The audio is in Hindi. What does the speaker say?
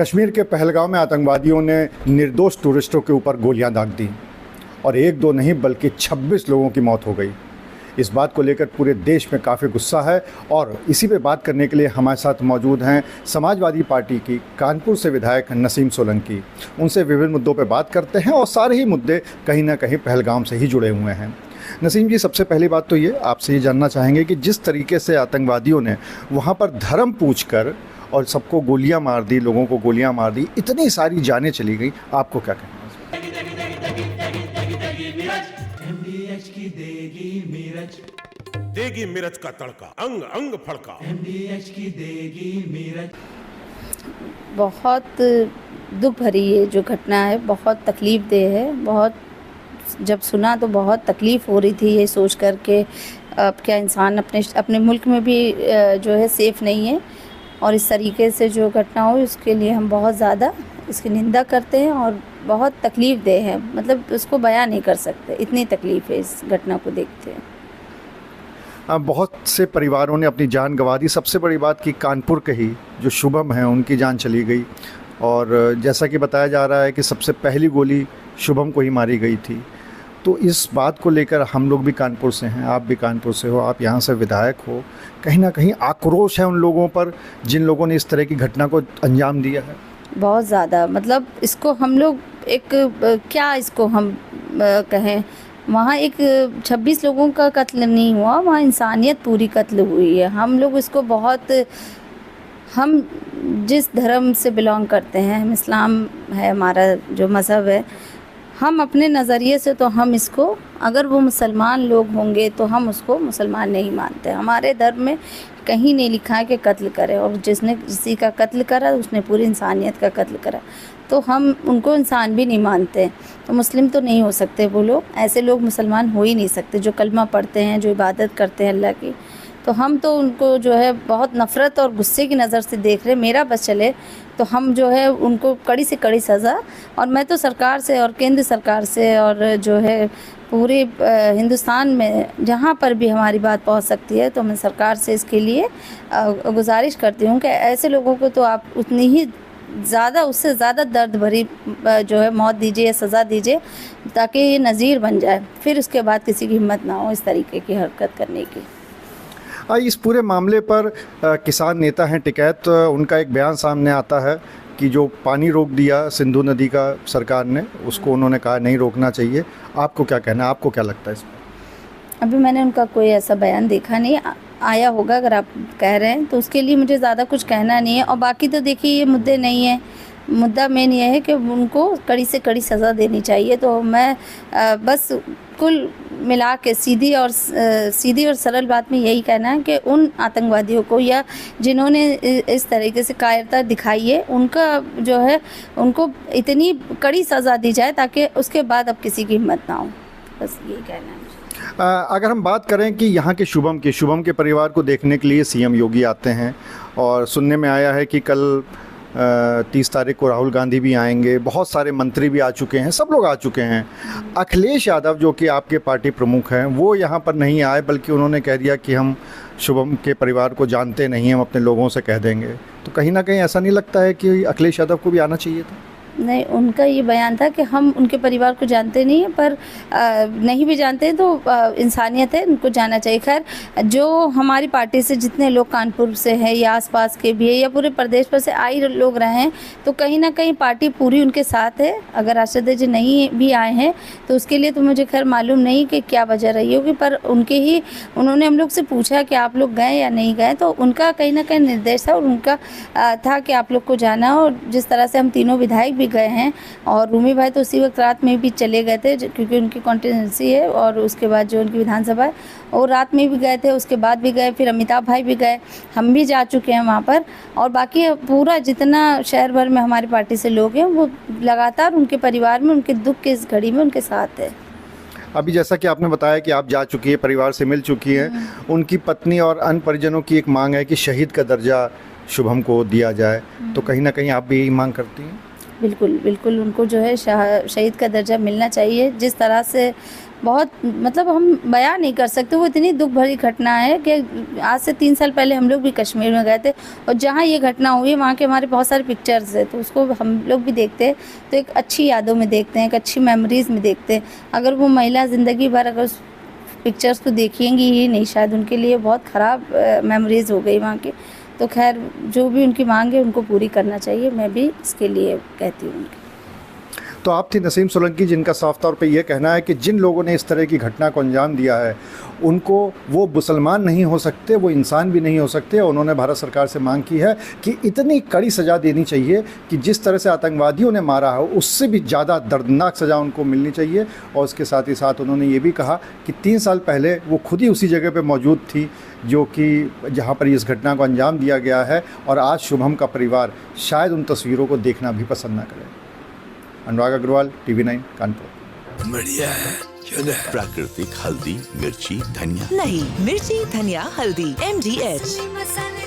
कश्मीर के पहलगाम में आतंकवादियों ने निर्दोष टूरिस्टों के ऊपर गोलियां दाग दी और एक दो नहीं बल्कि 26 लोगों की मौत हो गई। इस बात को लेकर पूरे देश में काफ़ी गुस्सा है और इसी पे बात करने के लिए हमारे साथ मौजूद हैं समाजवादी पार्टी की कानपुर से विधायक नसीम सोलंकी। उनसे विभिन्न मुद्दों पर बात करते हैं और सारे ही मुद्दे कहीं ना कहीं पहलगाम से ही जुड़े हुए हैं। नसीम जी, सबसे पहली बात तो ये आपसे ये जानना चाहेंगे कि जिस तरीके से आतंकवादियों ने वहाँ पर धर्म पूछकर और सबको गोलियां मार दी, लोगों को गोलियां मार दी, इतनी सारी जानें चली गई, आपको क्या कहना है? देगी मिर्च का तड़का, अंग अंग फड़का। बहुत दुख भरी ये जो घटना है, बहुत तकलीफ दे है। बहुत जब सुना तो बहुत तकलीफ़ हो रही थी ये सोच कर के अब क्या इंसान अपने मुल्क में भी जो है सेफ़ नहीं है और इस तरीके से जो घटना हुई उसके लिए हम बहुत ज़्यादा इसकी निंदा करते हैं और बहुत तकलीफ़ दे है, मतलब उसको बयां नहीं कर सकते, इतनी तकलीफ़ है इस घटना को देखते हैं। बहुत से परिवारों ने अपनी जान गंवा दी। सबसे बड़ी बात कि कानपुर के ही जो शुभम हैं उनकी जान चली गई और जैसा कि बताया जा रहा है कि सबसे पहली गोली शुभम को ही मारी गई थी। तो इस बात को लेकर हम लोग भी कानपुर से हैं, आप भी कानपुर से हो, आप यहाँ से विधायक हो, कहीं ना कहीं आक्रोश है उन लोगों पर जिन लोगों ने इस तरह की घटना को अंजाम दिया है। बहुत ज़्यादा, मतलब इसको हम लोग एक क्या इसको हम कहें, वहाँ एक 26 लोगों का कत्ल नहीं हुआ, वहाँ इंसानियत पूरी कत्ल हुई है। हम लोग इसको बहुत, हम जिस धर्म से बिलोंग करते हैं, हम इस्लाम है हमारा जो मज़हब है, हम अपने नज़रिए से तो हम इसको, अगर वो मुसलमान लोग होंगे तो हम उसको मुसलमान नहीं मानते। हमारे धर्म में कहीं नहीं लिखा है कि कत्ल करे, और जिसने किसी का कत्ल करा उसने पूरी इंसानियत का कत्ल करा, तो हम उनको इंसान भी नहीं मानते। तो मुस्लिम तो नहीं हो सकते वो लोग, ऐसे लोग मुसलमान हो ही नहीं सकते जो कलमा पढ़ते हैं, जो इबादत करते हैं अल्लाह की। तो हम तो उनको जो है बहुत नफ़रत और गुस्से की नज़र से देख रहे। मेरा बस चले तो हम जो है उनको कड़ी से कड़ी सज़ा, और मैं तो सरकार से और केंद्र सरकार से और जो है पूरे हिंदुस्तान में जहाँ पर भी हमारी बात पहुँच सकती है तो मैं सरकार से इसके लिए गुजारिश करती हूँ कि ऐसे लोगों को तो आप उतनी ही ज़्यादा, उससे ज़्यादा दर्द भरी जो है मौत दीजिए या सज़ा दीजिए, ताकि ये नज़ीर बन जाए, फिर उसके बाद किसी की हिम्मत ना हो इस तरीके की हरकत करने की। इस पूरे मामले पर किसान नेता हैं टिकैत, उनका एक बयान सामने आता है कि जो पानी रोक दिया सिंधु नदी का सरकार ने, उसको उन्होंने कहा नहीं रोकना चाहिए। आपको क्या कहना है, आपको क्या लगता है इस पर? अभी मैंने उनका कोई ऐसा बयान देखा नहीं, आया होगा अगर आप कह रहे हैं तो उसके लिए मुझे ज़्यादा कुछ कहना नहीं है। और बाकी तो देखिए ये मुद्दे नहीं है, मुद्दा मेन ये है कि उनको कड़ी से कड़ी सज़ा देनी चाहिए। तो मैं बस कुल मिला के सीधी और सरल बात में यही कहना है कि उन आतंकवादियों को या जिन्होंने इस तरीके से कायरता दिखाई है, उनका जो है उनको इतनी कड़ी सज़ा दी जाए ताकि उसके बाद अब किसी की हिम्मत ना हो, बस यही कहना है। अगर हम बात करें कि यहाँ के शुभम के परिवार को देखने के लिए सीएम योगी आते हैं और सुनने में आया है कि कल 30 तारीख को राहुल गांधी भी आएंगे, बहुत सारे मंत्री भी आ चुके हैं, सब लोग आ चुके हैं। अखिलेश यादव जो कि आपके पार्टी प्रमुख हैं वो यहाँ पर नहीं आए, बल्कि उन्होंने कह दिया कि हम शुभम के परिवार को जानते नहीं, हम अपने लोगों से कह देंगे। तो कहीं ना कहीं ऐसा नहीं लगता है कि अखिलेश यादव को भी आना चाहिए था? नहीं, उनका ये बयान था कि हम उनके परिवार को जानते नहीं हैं, पर नहीं भी जानते हैं तो इंसानियत है, उनको जाना चाहिए। खैर, जो हमारी पार्टी से जितने लोग कानपुर से हैं या आसपास के भी है या पूरे प्रदेश पर से आई लोग रहे हैं, तो कहीं ना कहीं पार्टी पूरी उनके साथ है। अगर राशिद जी नहीं भी आए हैं तो उसके लिए तो मुझे खैर मालूम नहीं कि क्या वजह रही होगी, पर उन्होंने हम लोग से पूछा कि आप लोग गए या नहीं गए, तो उनका कहीं ना कहीं निर्देश था और उनका था कि आप लोग को जाना। और जिस तरह से हम तीनों विधायक भी गए हैं और रूमी भाई तो उसी वक्त रात में भी चले गए थे क्योंकि उनकी कॉन्स्टिट्यूंसी है, और उसके बाद जो उनकी विधानसभा है और रात में भी गए थे, उसके बाद भी गए, फिर अमिताभ भाई भी गए, हम भी जा चुके हैं वहाँ पर। और बाकी पूरा जितना शहर भर में हमारी पार्टी से लोग हैं वो लगातार उनके परिवार में, उनके दुख के इस घड़ी में उनके साथ है। अभी जैसा कि आपने बताया कि आप जा चुकी है, परिवार से मिल चुकी हैं, उनकी पत्नी और अन्य परिजनों की एक मांग है कि शहीद का दर्जा शुभम को दिया जाए, तो कहीं ना कहीं आप भी यही मांग करती हैं? बिल्कुल बिल्कुल, उनको जो है शहीद का दर्जा मिलना चाहिए। जिस तरह से बहुत मतलब हम बयान नहीं कर सकते, वो इतनी दुख भरी घटना है कि आज से 3 साल पहले हम लोग भी कश्मीर में गए थे और जहाँ ये घटना हुई वहाँ के हमारे बहुत सारे पिक्चर्स है, तो उसको हम लोग भी देखते हैं तो एक अच्छी यादों में देखते हैं, एक अच्छी मेमोरीज़ में देखते हैं। अगर वो महिला ज़िंदगी भर अगर उस पिक्चर्स को देखेंगी ही नहीं, शायद उनके लिए बहुत ख़राब मेमोरीज़ हो गई वहाँ की। तो खैर जो भी उनकी मांग है उनको पूरी करना चाहिए, मैं भी इसके लिए कहती हूँ उनकी। तो आप थी नसीम सोलंकी, जिनका साफ तौर पे ये कहना है कि जिन लोगों ने इस तरह की घटना को अंजाम दिया है उनको, वो मुसलमान नहीं हो सकते, वो इंसान भी नहीं हो सकते। उन्होंने भारत सरकार से मांग की है कि इतनी कड़ी सज़ा देनी चाहिए कि जिस तरह से आतंकवादियों ने मारा है उससे भी ज़्यादा दर्दनाक सज़ा उनको मिलनी चाहिए। और उसके साथ ही साथ उन्होंने ये भी कहा कि 3 साल पहले वो खुद ही उसी जगह पर मौजूद थी जो कि जहाँ पर इस घटना को अंजाम दिया गया है, और आज शुभम का परिवार शायद उन तस्वीरों को देखना भी पसंद ना करे। अनुराग अग्रवाल, TV9 कानपुर। बढ़िया है, क्यों ना? प्राकृतिक हल्दी, मिर्ची, धनिया नहीं, मिर्ची, धनिया, हल्दी, MDH। मसाले